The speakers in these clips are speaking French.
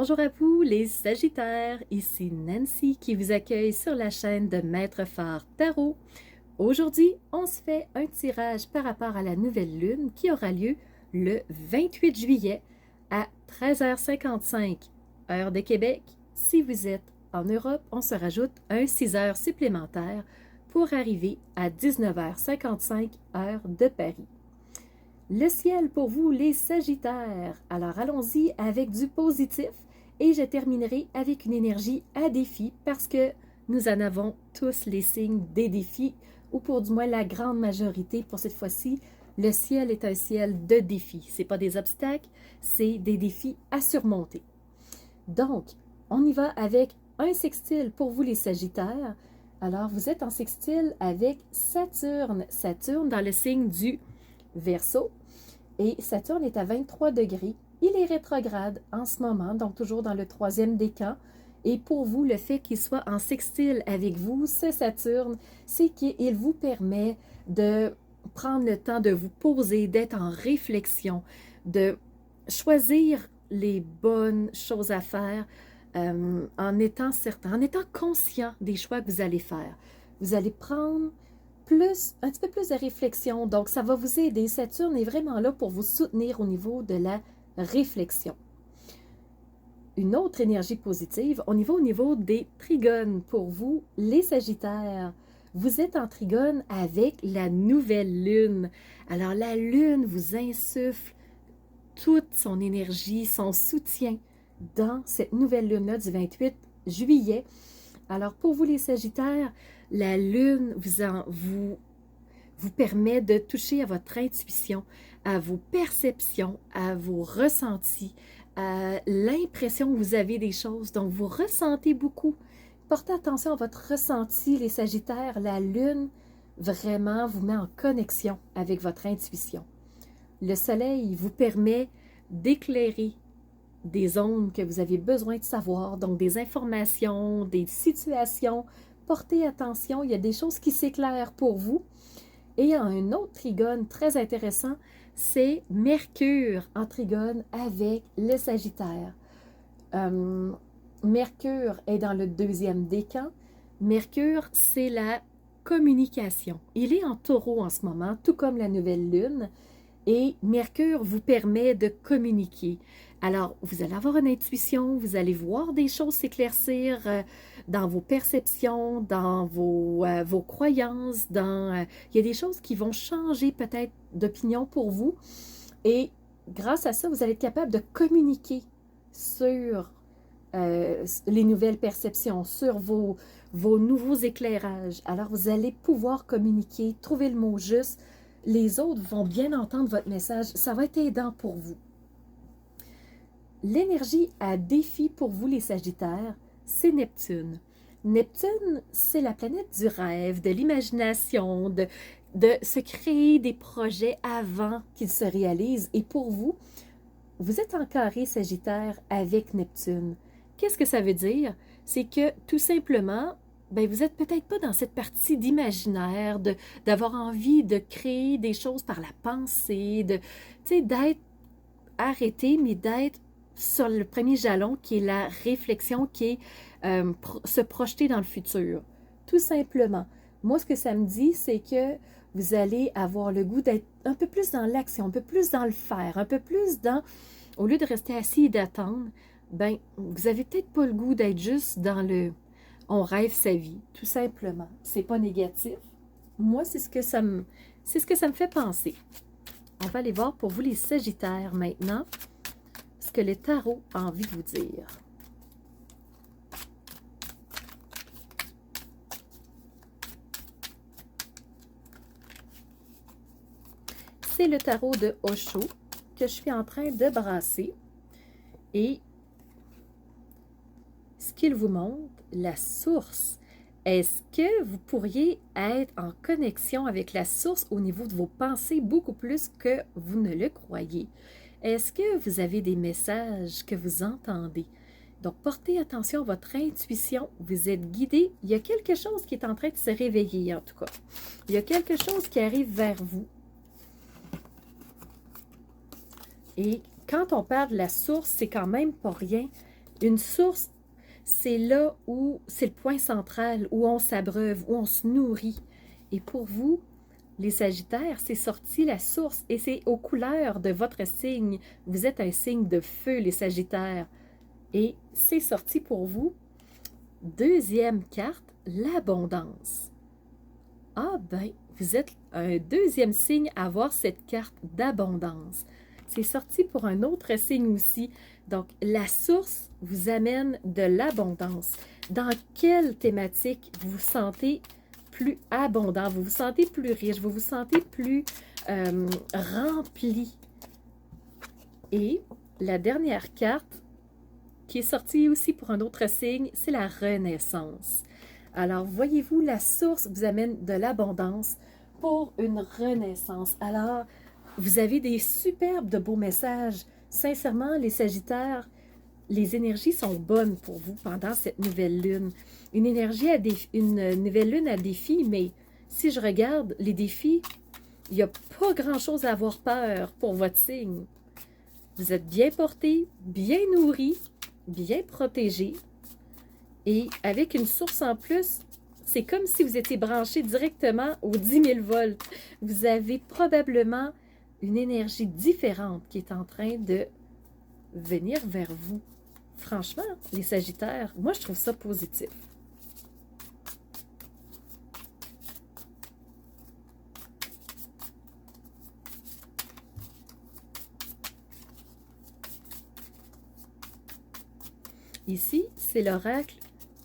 Bonjour à vous les Sagittaires, ici Nancy qui vous accueille sur la chaîne de Maître Phare Tarot. Aujourd'hui, on se fait un tirage par rapport à la nouvelle lune qui aura lieu le 28 juillet à 13h55, heure de Québec. Si vous êtes en Europe, on se rajoute un 6 heures supplémentaires pour arriver à 19h55, heure de Paris. Le ciel pour vous, les Sagittaires. Alors allons-y avec du positif et je terminerai avec une énergie à défi parce que nous en avons tous les signes des défis ou pour du moins la grande majorité pour cette fois-ci. Le ciel est un ciel de défis. Ce n'est pas des obstacles, c'est des défis à surmonter. Donc, on y va avec un sextile pour vous les Sagittaires. Alors, vous êtes en sextile avec Saturne. Saturne dans le signe du Verseau. Et Saturne est à 23 degrés. Il est rétrograde en ce moment, donc toujours dans le troisième décan. Et pour vous, le fait qu'il soit en sextile avec vous, ce Saturne, c'est qu'il vous permet de prendre le temps de vous poser, d'être en réflexion, de choisir les bonnes choses à faire en étant certain, en étant conscient des choix que vous allez faire. Vous allez prendre un petit peu plus de réflexion. Donc, ça va vous aider. Saturne est vraiment là pour vous soutenir au niveau de la réflexion. Une autre énergie positive, au niveau des trigones. Pour vous, les Sagittaires, vous êtes en trigone avec la nouvelle lune. Alors, la lune vous insuffle toute son énergie, son soutien dans cette nouvelle lune-là du 28 juillet. Alors, pour vous, les Sagittaires, la lune vous permet de toucher à votre intuition, à vos perceptions, à vos ressentis, à l'impression que vous avez des choses. Donc, vous ressentez beaucoup. Portez attention à votre ressenti, les Sagittaires. La lune, vraiment, vous met en connexion avec votre intuition. Le soleil vous permet d'éclairer des zones que vous avez besoin de savoir, donc des informations, des situations. Portez attention, il y a des choses qui s'éclairent pour vous. Et un autre trigone très intéressant, c'est Mercure en trigone avec le Sagittaire. Mercure est dans le deuxième décan. Mercure, c'est la communication. Il est en taureau en ce moment, tout comme la nouvelle lune. Et Mercure vous permet de communiquer. Alors, vous allez avoir une intuition, vous allez voir des choses s'éclaircir dans vos perceptions, dans vos croyances, il y a des choses qui vont changer peut-être d'opinion pour vous. Et grâce à ça, vous allez être capable de communiquer sur les nouvelles perceptions, sur vos nouveaux éclairages. Alors, vous allez pouvoir communiquer, trouver le mot juste. Les autres vont bien entendre votre message. Ça va être aidant pour vous. L'énergie à défi pour vous, les Sagittaires, c'est Neptune. Neptune, c'est la planète du rêve, de l'imagination, de se créer des projets avant qu'ils se réalisent. Et pour vous, vous êtes en carré Sagittaire avec Neptune. Qu'est-ce que ça veut dire? C'est que tout simplement, ben, vous n'êtes peut-être pas dans cette partie d'imaginaire, d'avoir envie de créer des choses par la pensée, d'être arrêté, mais d'être sur le premier jalon qui est la réflexion, qui est se projeter dans le futur. Tout simplement. Moi, ce que ça me dit, c'est que vous allez avoir le goût d'être un peu plus dans l'action, un peu plus dans le faire, un peu plus au lieu de rester assis et d'attendre, ben, vous avez peut-être pas le goût d'être juste dans on rêve sa vie, tout simplement. C'est pas négatif. Moi, c'est ce que ça me fait penser. On va aller voir pour vous les Sagittaires maintenant ce que le tarot a envie de vous dire. C'est le tarot de Osho que je suis en train de brasser. Et ce qu'il vous montre, la source. Est-ce que vous pourriez être en connexion avec la source au niveau de vos pensées beaucoup plus que vous ne le croyez? Est-ce que vous avez des messages que vous entendez? Donc, portez attention à votre intuition. Vous êtes guidé. Il y a quelque chose qui est en train de se réveiller, en tout cas. Il y a quelque chose qui arrive vers vous. Et quand on parle de la source, c'est quand même pas rien. Une source, c'est là où c'est le point central, où on s'abreuve, où on se nourrit. Et pour vous, les Sagittaires, c'est sorti la source et c'est aux couleurs de votre signe. Vous êtes un signe de feu, les Sagittaires. Et c'est sorti pour vous. Deuxième carte, l'abondance. Ah ben, vous êtes un deuxième signe à avoir cette carte d'abondance. C'est sorti pour un autre signe aussi. Donc, la source vous amène de l'abondance. Dans quelle thématique vous vous sentez plus abondant, vous vous sentez plus riche, vous vous sentez plus rempli? Et la dernière carte, qui est sortie aussi pour un autre signe, c'est la renaissance. Alors, voyez-vous, la source vous amène de l'abondance pour une renaissance. Alors, vous avez des superbes de beaux messages. Sincèrement, les Sagittaires, les énergies sont bonnes pour vous pendant cette nouvelle lune. Une nouvelle lune à défi, mais si je regarde les défis, il n'y a pas grand-chose à avoir peur pour votre signe. Vous êtes bien porté, bien nourri, bien protégé. Et avec une source en plus, c'est comme si vous étiez branché directement aux 10 000 volts. Vous avez probablement une énergie différente qui est en train de venir vers vous. Franchement, les Sagittaires, moi je trouve ça positif. Ici, c'est l'oracle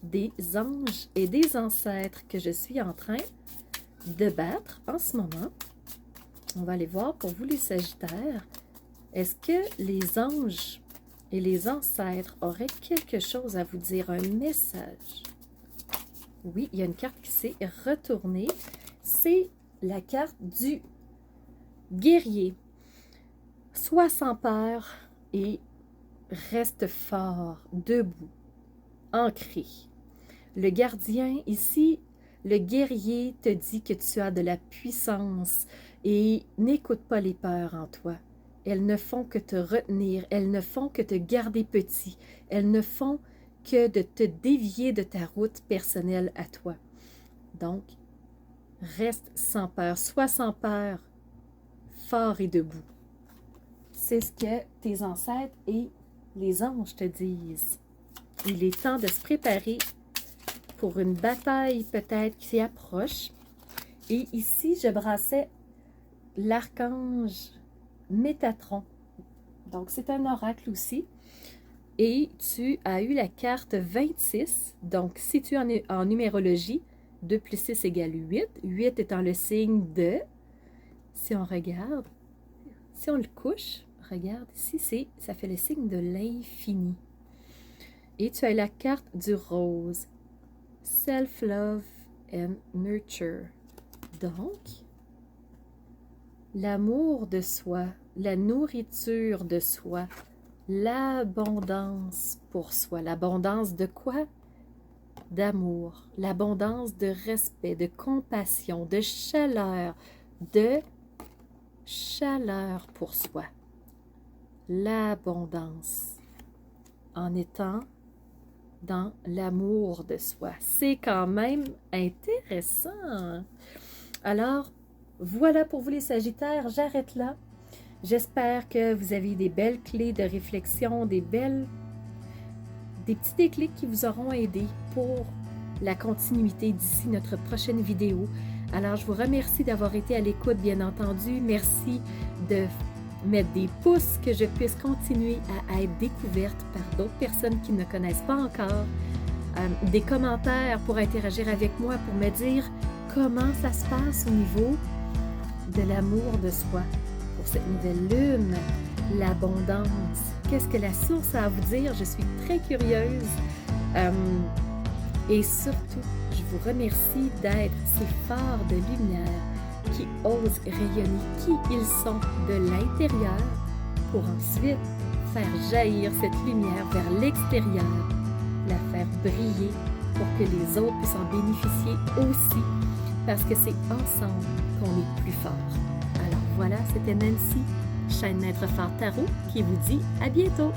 des anges et des ancêtres que je suis en train de battre en ce moment. On va aller voir pour vous les Sagittaires. Est-ce que les anges et les ancêtres auraient quelque chose à vous dire, un message? Oui, il y a une carte qui s'est retournée. C'est la carte du guerrier. Sois sans peur et reste fort, debout, ancré. Le gardien, ici, le guerrier te dit que tu as de la puissance et n'écoute pas les peurs en toi. Elles ne font que te retenir, elles ne font que te garder petit, elles ne font que de te dévier de ta route personnelle à toi. Donc, reste sans peur, sois sans peur, fort et debout. C'est ce que tes ancêtres et les anges te disent. Il est temps de se préparer pour une bataille peut-être qui approche. Et ici, je brassais l'archange Métatron. Donc, c'est un oracle aussi. Et tu as eu la carte 26. Donc, si tu en es en numérologie, 2 plus 6 égale 8. 8 étant le signe de... Si on regarde, si on le couche, regarde ici, ça fait le signe de l'infini. Et tu as la carte du rose. Self-love and nurture. Donc, l'amour de soi, la nourriture de soi, l'abondance pour soi. L'abondance de quoi? D'amour. L'abondance de respect, de compassion, de chaleur pour soi. L'abondance en étant dans l'amour de soi. C'est quand même intéressant. Alors, voilà pour vous les Sagittaires, j'arrête là. J'espère que vous avez des belles clés de réflexion, des petits déclics qui vous auront aidé pour la continuité d'ici notre prochaine vidéo. Alors, je vous remercie d'avoir été à l'écoute, bien entendu. Merci de mettre des pouces, que je puisse continuer à être découverte par d'autres personnes qui ne me connaissent pas encore. Des commentaires pour interagir avec moi, pour me dire comment ça se passe au niveau de l'amour de soi. Pour cette nouvelle lune, l'abondance. Qu'est-ce que la source a à vous dire? Je suis très curieuse. Et surtout, je vous remercie d'être ces phares de lumière qui osent rayonner qui ils sont de l'intérieur pour ensuite faire jaillir cette lumière vers l'extérieur, la faire briller pour que les autres puissent en bénéficier aussi, parce que c'est ensemble qu'on est plus fort. Alors voilà, c'était Nancy, chaîne Maître Phare Tarot, qui vous dit à bientôt!